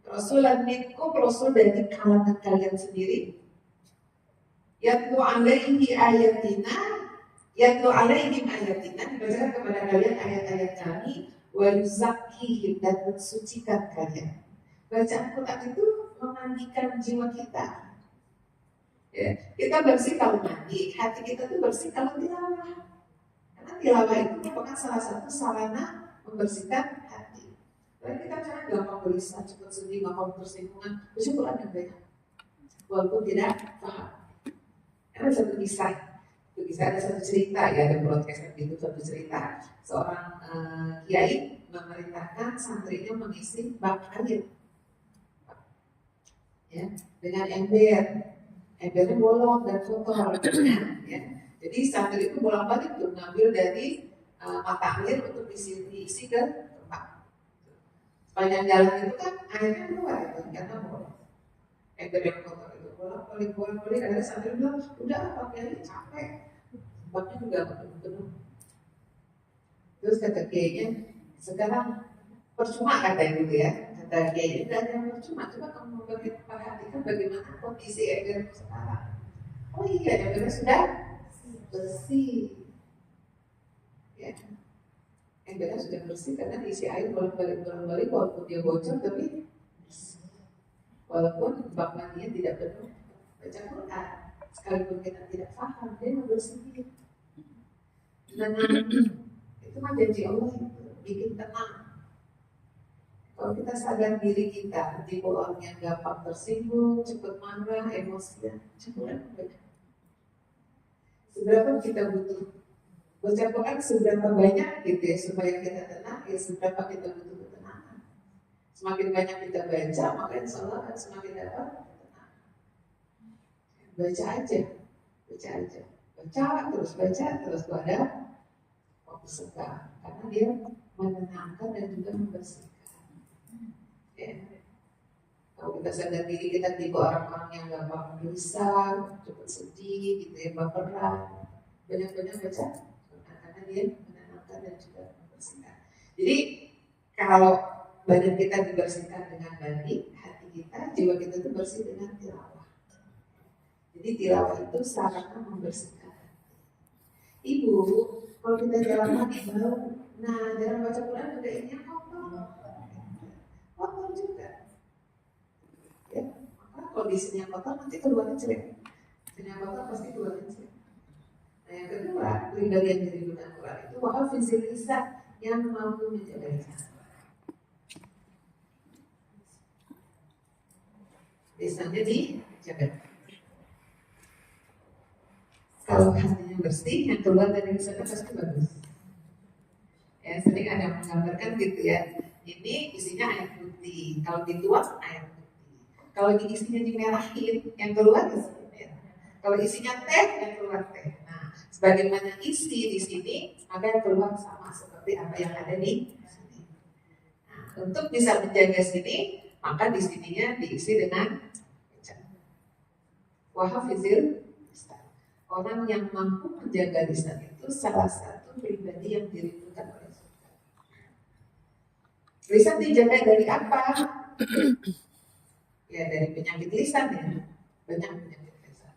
rasulan minkum, rasul dari kalangan kalian sendiri. Yatlu alaihi ayatina, yatlu alaihim ayatina, dibacakan kepada kalian ayat-ayat kami, wa yuzakkihim, dan mensucikan kalian. Bacaan Quran itu memandikan jiwa kita. Ya, kita bersih kalau mandi, hati kita tuh bersih kalau tilawah. Karena tilawah itu merupakan salah satu sarana membersihkan hati. Lalu kita jangan gampang gelisah, cepat sedih, gampang tersinggungan. Baca Quran yang baik, walaupun tidak paham. Karena satu kisah. Bisa ada satu cerita ya, ada broadcast itu satu cerita seorang kiai memerintahkan santrinya mengisi bak air ya dengan embernya bolong dan kotor ya. Jadi santri itu bolak-balik tuh ngambil dari mata air untuk diisi ke tempat. Sepanjang jalan itu kan airnya keluar itu karena bolong. Ember yang kotor itu bolak-balik ada santri bilang udah pakai ini capek. Baknya juga penuh. Terus kata kiainya, sekarang percuma kata gitu ya. Kata kiainya, tidak ada yang percuma. Coba kamu perhatikan bagaimana kondisi ember sekarang. Oh iya, embernya sudah bersih. ya. Embernya sudah bersih karena diisi air bolak-balik walaupun dia bocor tapi walaupun bak mandinya tidak penuh. Baca Quran sekalipun kita tidak paham dia membersihkan. Tenang, itu kan janji Allah itu bikin tenang. Kalau kita sadar diri kita tipe orang yang gampang tersinggung, cepat marah, emosian, cepat baca. Seberapa kita butuh baca Quran, seberapa banyak gitu ya supaya kita tenang, ya seberapa kita butuh ketenangan. Semakin banyak kita baca, maka insya Allah akan semakin dapat ketenangan. Baca aja, baca terus pada waktu senggang, karena dia menenangkan dan juga membersihkan. Ya. Kalau kita sadar diri kita tipe orang-orang yang gampang gelisah, cepat sedih, gitu ya, baperan, banyak-banyak baca, karena dia menenangkan dan juga membersihkan. Jadi kalau badan kita dibersihkan dengan baik, hati kita, jiwa kita itu bersih dengan tilawah. Jadi tilawah itu sarana membersihkan. Ibu, kalau kita jalan kaki bau, nah jarang baca Quran juga ini kotor juga. Ya, maka kondisinya kotor nanti keluarnya jelek. Dengan kotor pasti keluarnya jelek. Nah yang kedua, pribadi yang dirindukan Quran itu bahwa visi lisan yang mampu menjaga lisan. Lisannya dijaga. Kalau hatinya bersih, yang keluar dari lisannya pasti bagus. Ya, sering ada yang menggambarkan gitu ya. Ini isinya air putih, kalau dituang air putih. Kalau isinya dimerahin, yang keluar isinya merah. Kalau isinya teh, yang keluar teh. Nah, sebagaimana isi di sini, maka yang keluar sama seperti apa yang ada di sini. Nah, untuk bisa menjaga sini, maka di sininya diisi dengan wahafizil lisan. Orang yang mampu menjaga lisan itu salah satu pribadi yang dirindukan oleh Tuhan. Lisan dijaga dari apa? Ya dari penyakit lisan ya. Banyak penyakit lisan.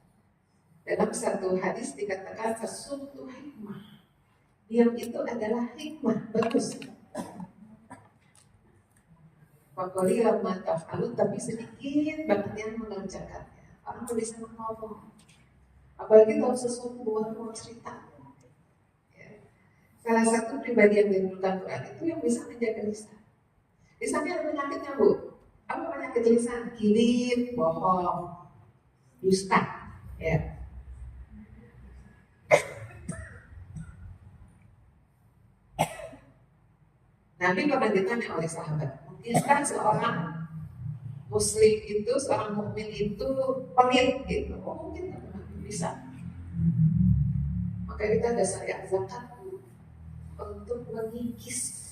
Dalam satu hadis dikatakan sesungguh hikmah. Diam itu adalah hikmah, bagus. Fakoli lama taf'alu, tapi sedikit banget yang mengerjakannya. Orang bisa ngomong. Apalagi kalau sesuatu buat mau cerita. Ya. Salah satu pribadi yang dirindukan Quran itu yang bisa menjaga lisan. Lisannya ada penyakitnya, Bu. Apa penyakit lisan? Kibir, bohong, dusta. Ya. Nabi pernah ditanya oleh sahabat, mungkinkah seorang Muslim itu, seorang mukmin itu pelit gitu? Oh mungkin bisa. Maka kita ada syariat zakat untuk mengikis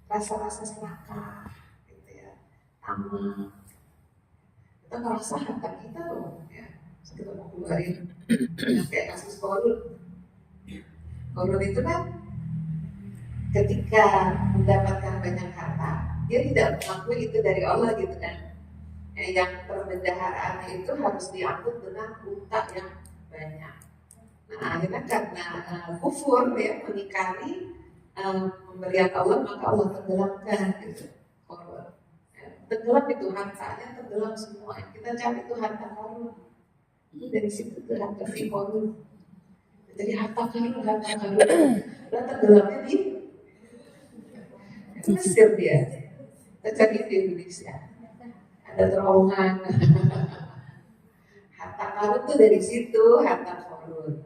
rasa-rasa serakah, gitu ya, tamak. Kita ngerasa harta kita loh, ya. Kita mau keluarin, kayak kasus korun. Korun itu kan ketika mendapatkan banyak harta, dia tidak mengakui itu dari Allah gitu kan. Yang perbendaharaan itu harus diangkut dengan unta yang banyak. Nah akhirnya karena kufur ya, mengingkari pemberian Allah, maka Allah tenggelamkan gitu. Tenggelam itu hartanya, tenggelam semua. Yang kita cari itu harta karun. Itu dari situ tuh harta si korun. Jadi harta karun. Dan tenggelamnya di Mesir dia. Kita cari di Indonesia. Ada terowongan. Harta karun tuh dari situ, harta korun.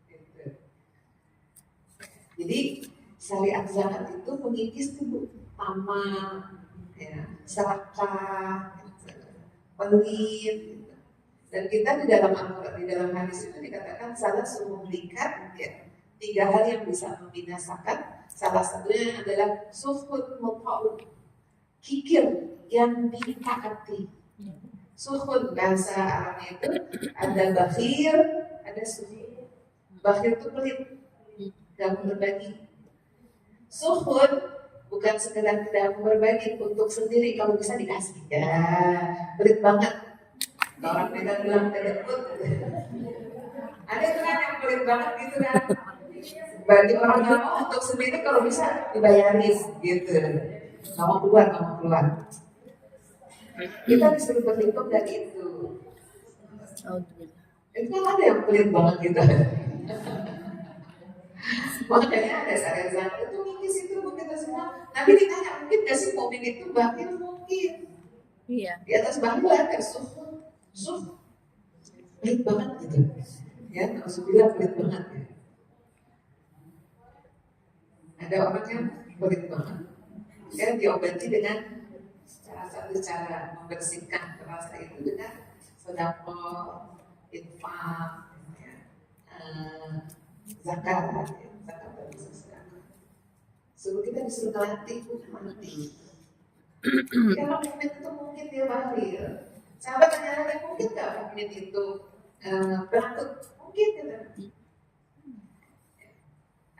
Gitu. Jadi syariat zakat itu mengikis tubuh tamak, ya, serakah, pelit. Gitu. Dan kita di dalam Al-Quran, di dalam hadis itu dikatakan salah sumumlikat ya, 3 hal yang bisa membinasakan. Salah satunya adalah suhud muta'ud, kikir yang ditaati. Suhud bahasa Arabnya itu ada bakhir, ada suhud. Bakhir itu pelit, gak mau berbagi. Suhud bukan sekedar tidak mau berbagi, untuk sendiri kalau bisa dikasih. Ya, pelit banget. Orang Medan bilang kedekut. Ada tuh kan yang pelit banget gitu kan. Bagi orang yang mau untuk sendiri kalau bisa dibayarin gitu. Nggak mau keluar, nggak mau keluar. Kita disuruh berhitung dari itu. Itu kan ada yang pelit banget gitu. Makanya ada saran-saran itu mungkin itu kita semua. Nabi ditanya mungkin gak sih mobil itu bahkan mungkin. Iya. Di atas bangku ada suh, pelit banget gitu. Ya, alhamdulillah pelit banget ya. Ada orang yang pelit banget. Ya, diobati dengan salah satu cara membersihkan rasa itu dengan sedekah, infak, ya, zakat, ya, zakat dan sedekah. Suruh kita disuruh melatih, mati. Karena mukmin itu mungkin dia bakhil. Sahabat tanya lagi, mungkin nggak mukmin itu penakut? Mungkin gitu.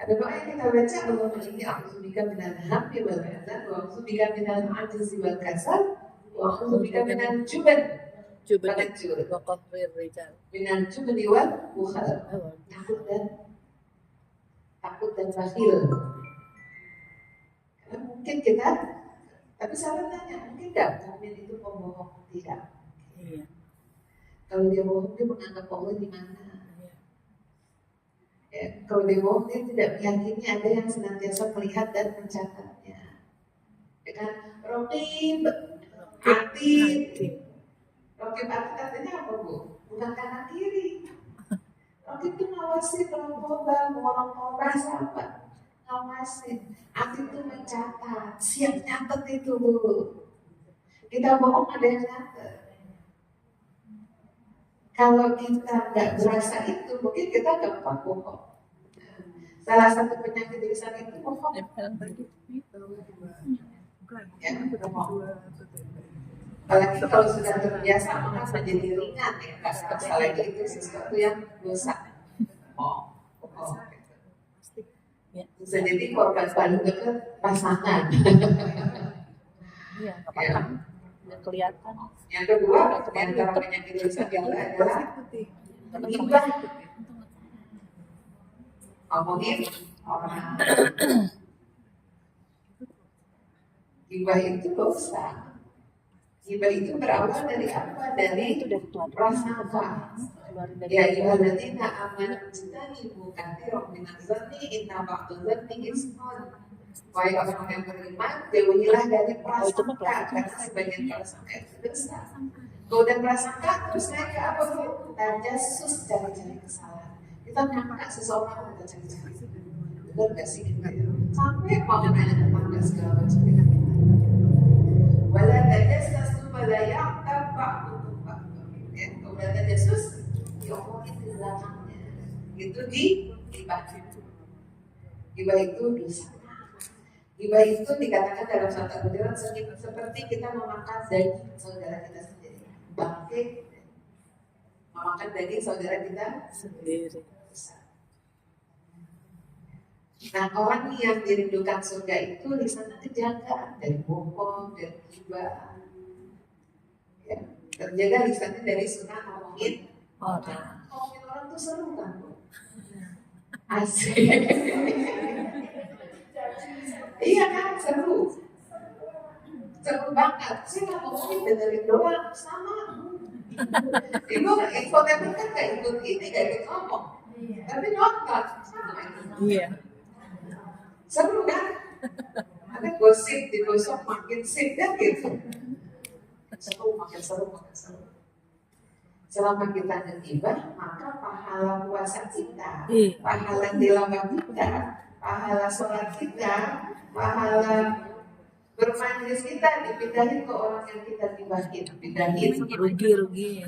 Ada doa yang kita baca, Allahumma inni a'udzubika minal hammi wal hazan wa a'udzubika minal ajzi wal kasal wa a'udzubika minal jubn wa qahrir rijal minal jubni wal bukhal. Takut dan bakhil. Karena mungkin kita, tapi sahabat tanya, mungkin nggak mukmin itu pembohong? Tidak. Iya. Kalau dia bohong, dia menganggap Allah di mana? Ya, kalau dia bohong, dia tidak meyakini ada yang senantiasa melihat dan mencatatnya. Ya kan? Raqib atid. Raqib atid artinya apa, Bu? Bukan kanan kiri. Raqib itu ngawasin orang khobah siapa? Ngawasin. Atid itu mencatat, siap nyatet itu, Bu. Kita bohong ada yang nyatet. Kalau kita nggak berasa itu, mungkin kita gampang bohong. Salah satu penyakit lisan itu bohong. Ya, bohong. Apalagi kalau sudah terbiasa, maka menjadi ringan ya. Nggak serasa lagi itu sesuatu yang dosa. Bohong. Bisa jadi korban paling dekat pasangan. Iya, apa-apa. Kelihatan. Yang kedua, di antara penyakit lisan yang adalah ghibah. Ngomongin orang. Ghibah itu dosa. Ghibah itu berawal dari apa? Dari prasangka. Ya ayyuhalladzina amanu ijtanibu katsiran minadz dzanni inna ba'dadz dzanni ismun. Wahai orang yang beriman, jauhilah dari prasangka, karena sebagian prasangka itu dosa. Kemudian prasangka terus naik ke apa, Bu? Tajasus, cari-cari kesalahan. Kita nyangka seseorang kita cari-cari. Benar nggak sih kita? Sampai mau nanya tetangga segala macam kita. Wala tajassasu wala ya'tab ba'dukum ba'dan. Kemudian tajasus diomongin di belakangnya. Itu ghibah. Ghibah itu dosa. Ghibah itu dikatakan dalam satu ajaran seperti kita memakan daging saudara kita sendiri. Bangkit memakan daging saudara kita sendiri. Nah, orang yang dirindukan surga itu lisannya terjaga dari bohong, dari ghibah. Ya, terjaga lisannya dari sunnah ngomongin orang. Ngomongin orang itu seru kan, Bu? Asik. Iya kan, seru banget. Saya nggak ngomongin dengerin doang, sama. Ibu infotainment kan nggak ikut ini, nggak ikut ngomong, tapi nonton, sama. Iya. Seru kan? Ada gosip, digosok makin sip kan gitu. Seru, makin seru. Selama kita ngegibah, maka pahala puasa kita, pahala tilawah kita, pahala sholat kita, pahala bermajlis kita dipindahin ke orang yang kita gibahin, pindahin rugi.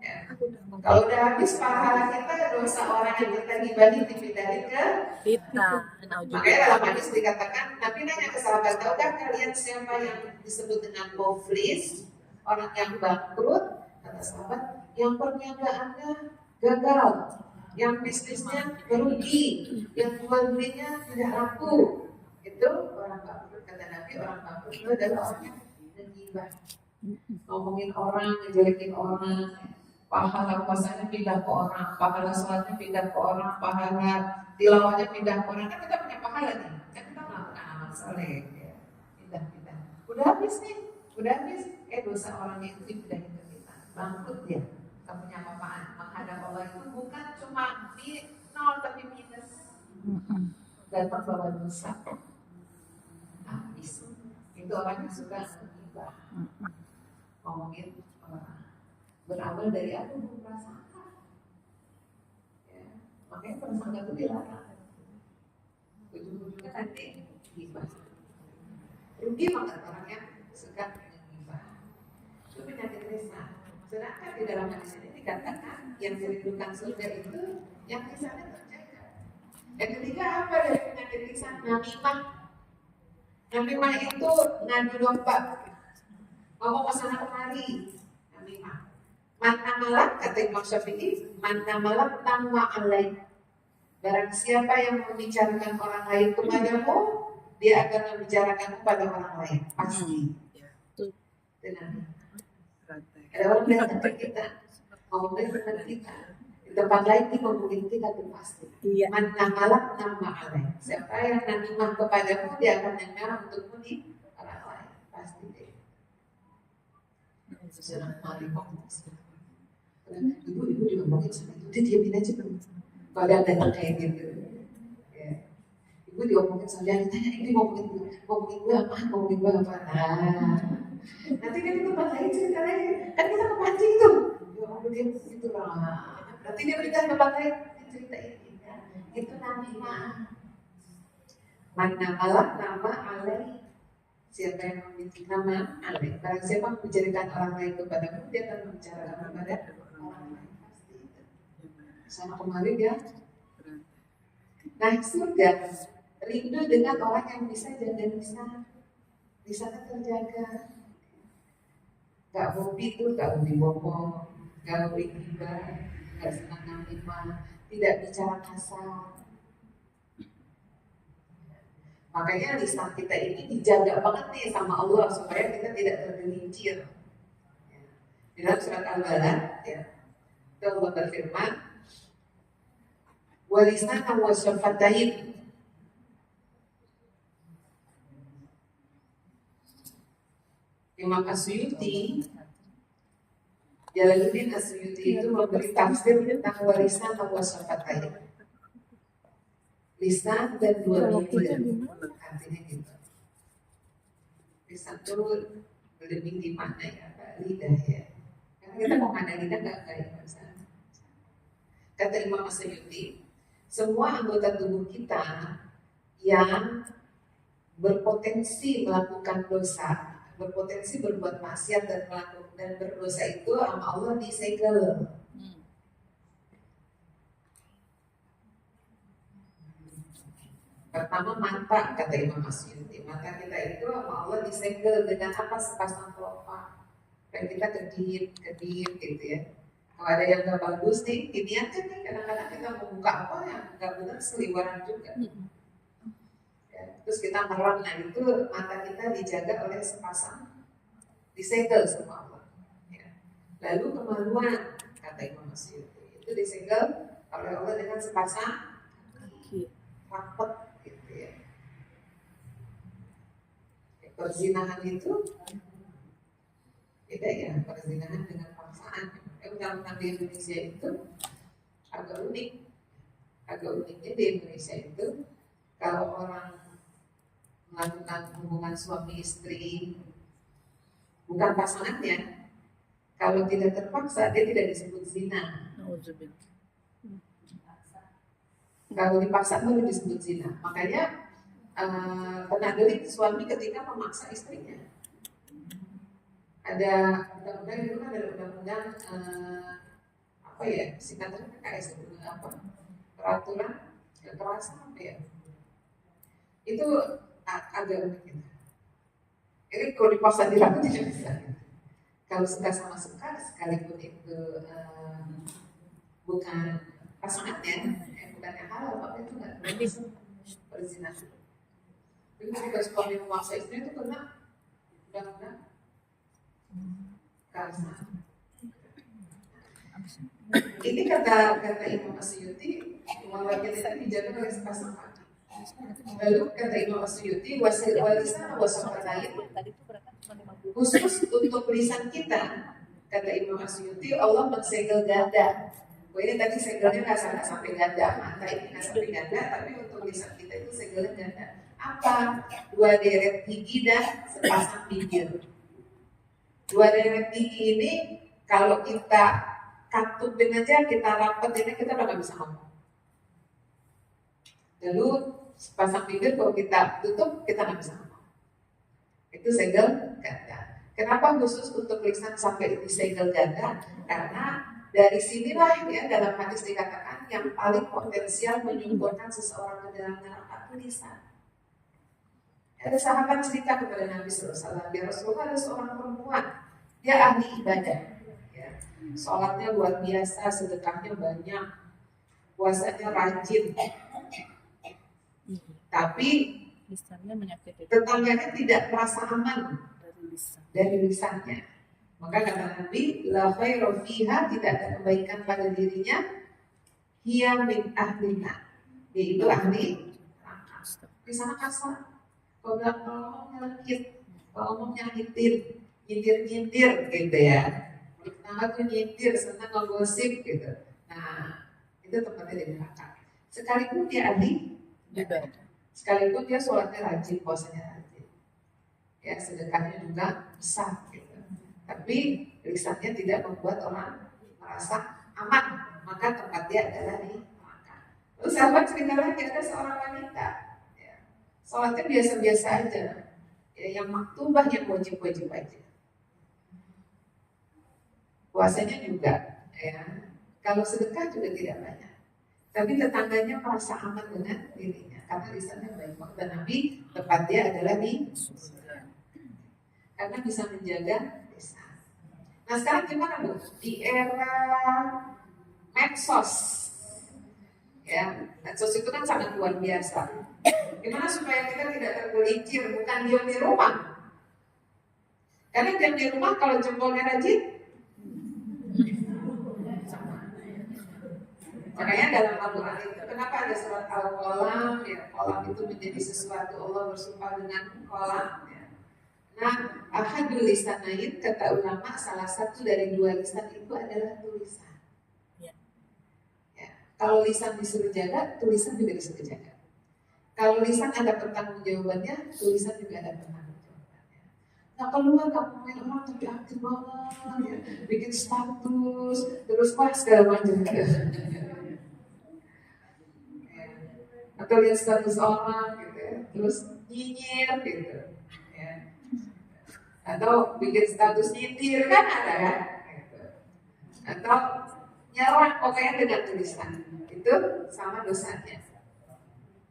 Ya. Kalau udah habis pahala kita, dosa orang yang kita gibahin dipindahin ke kita. Makanya dalam hadis dikatakan, Nabi nanya ke sahabat, tahukah kalian siapa yang disebut dengan muflis, orang yang bangkrut? Kata sahabat, yang perniagaannya gagal, yang bisnisnya merugi, yang jual belinya tidak laku. Itu orang bangkrut. Kata Nabi, orang bangkrut itu adalah orang yang menggibah, ngomongin orang, ngejelekin orang. pahala puasanya pindah ke orang, pahala sholatnya pindah ke orang, pahala tilawahnya pindah ke orang. Kan kita punya pahala nih, kan kita melakukan amal soleh ya. Pindah-pindah, udah habis nih, udah habis. Dosa orangnya itu dipindahin ke kita, bangkrut dia. Gak punya apa-apaan. Menghadap Allah itu bukan cuma di nol tapi minus. Datang bawa dosa, habis. Itu orang yang suka menghibah, ngomongin orang. Berawal dari aku prasangka, ya. Makanya prasangka itu dilarang. Ujung-ujungnya nanti hibah. Rugi banget orang yang suka menghibah. Itu penyakit lisan. Sedangkan di dalam hadis ini dikatakan yang dirindukan surga itu yang lisannya terjaga. Yang ketiga apa dari penyakit lisan? Namimah. Namimah itu ngadu domba, ngomong kesana kemari. Namimah. Mana malam kata Imam Syafi'i, mana malam nama alaih. Barang siapa yang membicarakan orang lain kepadamu, dia akan membicarakan kepada orang lain pasti. Tenang. Ada orang datang ke kita, ngomongin tentang kita. Di tempat lain dia ngomongin kita itu pasti. Mana malam nama alaih. Siapa yang namimah kepadamu, dia akan dengar untukmu di orang lain pasti deh. Senang mari ibu diomongin sama itu, dia diamin aja dulu. Kalau ada datang kayak gitu, ya. Ibu diomongin sama dia, ditanya ini ngomongin gue apa? Nah, nanti kan di tempat lain cerita lagi, kan kita kepancing tuh. Ya Allah dia begitu lah. Nanti dia berita tempat lain, dia cerita ini, ya. Itu namanya mana malah nama alaih. Siapa yang memiliki nama alaih, barang siapa membicarakan orang lain kepadamu, dia akan membicarakan kepada orang lain pasti. Sama kemarin ya. Nah surga rindu dengan orang yang bisa jaga lisan, lisannya terjaga. Gak hobi tuh, gak hobi bohong, gak hobi gibah, gak senang namimah, tidak bicara kasar. Makanya lisan kita ini dijaga banget nih sama Allah supaya kita tidak tergelincir. Di dalam surat Al-Balad, ya, Allah berfirman, walisanan wa syafatain. Imam Asyuti, Jalaluddin Asyuti itu memberi tafsir tentang warisan wa syafatain. Lisan dan dua bibir, artinya gitu. Lisan itu lebih di mana ya, lidah ya. Karena kita mau pandang lidah nggak baik bahasa. Kata Imam Asyuti, semua anggota tubuh kita yang berpotensi melakukan dosa, berpotensi berbuat maksiat dan melakukan dan berdosa itu sama Allah disegel. Pertama mata, kata Imam Asyuti, mata kita itu sama Allah disegel dengan apa? Sepasang kelopak. Kayak kita kedip gitu ya. Kalau ada yang nggak bagus nih, diniatkan nih kadang-kadang kita mau buka apa yang nggak benar seliwaran juga. Ya, terus kita merem, nah itu mata kita dijaga oleh sepasang, disegel sama Allah. Ya. Lalu kemaluan, kata Imam Asyuti, itu disegel oleh Allah dengan sepasang rapet. Perzinahan itu beda ya, perzinahan dengan paksaan. Undang-undang di Indonesia itu agak unik. Agak uniknya di Indonesia itu kalau orang melakukan hubungan suami istri bukan pasangannya, kalau tidak terpaksa dia tidak disebut zina. Kalau dipaksa baru disebut zina. Makanya pernah delik suami ketika memaksa istrinya. Ada undang-undang itu kan, ada undang-undang apa ya, singkatannya PKS itu apa? Peraturan kekerasan apa ya? Itu agak unik gitu. Ini kalau dipaksa dilakukan tidak bisa. Kalau suka sama suka, sekalipun itu bukan pasangannya, bukan yang halal, tapi itu nggak bisa berzina. Jadi ketika suami memaksa istri itu kena undang-undang kasar. Ini kata Imam Asyuti, walakin tadi dijaga oleh sepasang kaki. Lalu kata Imam Asyuti, walisan wasafatain, khusus untuk lisan kita, kata Imam Asyuti, Allah mensegel ganda. Ini tadi segelnya nggak sampai ganda, mata ini nggak sampai ganda, tapi untuk lisan kita itu segelnya ganda. Apa? 2 deret gigi dan sepasang bibir. 2 deret gigi ini kalau kita katupin aja, kita rapetin, kita udah nggak bisa ngomong. Lalu sepasang bibir kalau kita tutup, kita nggak bisa ngomong. Itu segel ganda. Kenapa khusus untuk lisan sampai di segel ganda? Karena dari sinilah ya dalam hadis dikatakan yang paling potensial menyuburkan seseorang ke dalam neraka itu lisan. Ada sahabat cerita kepada Nabi SAW, ya Rasulullah ada seorang perempuan, dia ahli ibadah, ya. Sholatnya luar biasa, sedekahnya banyak, puasanya rajin, tapi tetangganya tidak merasa aman dari lisannya. Maka kata Nabi, la khairu fiha, tidak ada kebaikan pada dirinya, hiya min ahlina, yaitu ahli neraka. Di sana kasar. Kalau bilang ngomong nyelekit, kalau ngomong nyakitin, nyindir gitu ya. Pertama tuh nyindir, senang ngegosip gitu. Nah, itu tempatnya di neraka. Sekalipun dia ahli ibadah, sekalipun dia sholatnya rajin, puasanya rajin, ya sedekahnya juga besar gitu. Tapi lisannya tidak membuat orang merasa aman, maka tempat dia adalah di neraka. Lalu sahabat cerita lagi, ada seorang wanita, ya, sholatnya biasa-biasa aja, ya, yang maktubah, yang wajib-wajib aja. Puasanya juga, ya. Kalau sedekah juga tidak banyak. Tapi tetangganya merasa aman dengan dirinya karena lisannya baik. Maka Nabi tempat dia adalah di surga, karena bisa menjaga lisan. Nah sekarang gimana Bu? Di era medsos, ya, medsos itu kan sangat luar biasa. Gimana supaya kita tidak tergelincir, bukan diam di rumah? Karena diam di rumah kalau jempolnya rajin, makanya dalam Al-Quran itu kenapa ada surat Al-Qalam, ya, qalam itu menjadi sesuatu, Allah bersumpah dengan qalam, ya. Nah, ahadul lisanain, kata ulama, salah satu dari 2 lisan itu adalah tulisan, ya. Kalau lisan disuruh jaga, tulisan juga disuruh jaga. Kalau lisan ada pertanggungjawabannya, tulisan juga ada pertanggungjawabannya. Nah keluar ngomongin orang tapi aktif banget, ya. Bikin status, terus pas segala macam. Atau lihat status orang gitu ya, terus nyinyir gitu ya. Atau bikin status nyindir kan ada kan gitu. Atau nyerang pokoknya dengan tulisan, itu sama dosanya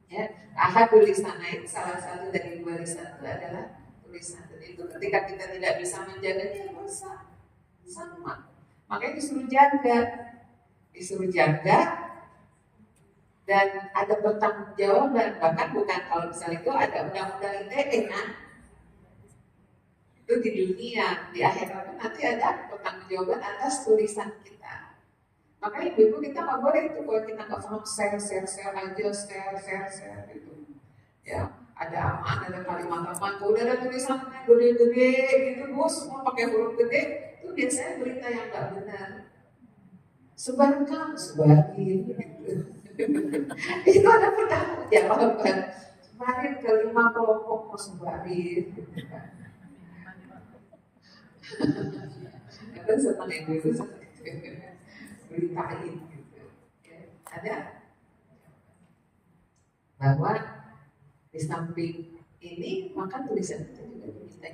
ya. Ahadul lisanain, salah satu dari 2 lisan itu adalah tulisan. Jadi itu ketika kita tidak bisa menjaganya, dosa sama. Makanya disuruh jaga dan ada pertanggungjawaban. Bahkan bukan, kalau misalnya itu ada undang-undang ITE kan, itu di dunia, di akhirat nanti ada pertanggungjawaban atas tulisan kita. Makanya ibu-ibu kita nggak boleh itu kalau kita nggak paham share aja gitu. Ya, ada aman, ada kalimat aman, udah ada tulisannya gede-gede gitu, Bu, semua pakai huruf gede, itu biasanya berita yang nggak benar. Sebarkan gitu. Itu ada pertanggungjawaban. Kemarin ke 5 kelompok mau sebarin. Karena senang itu beritain gitu. Ada bahwa di samping ini maka tulisan kita juga diminta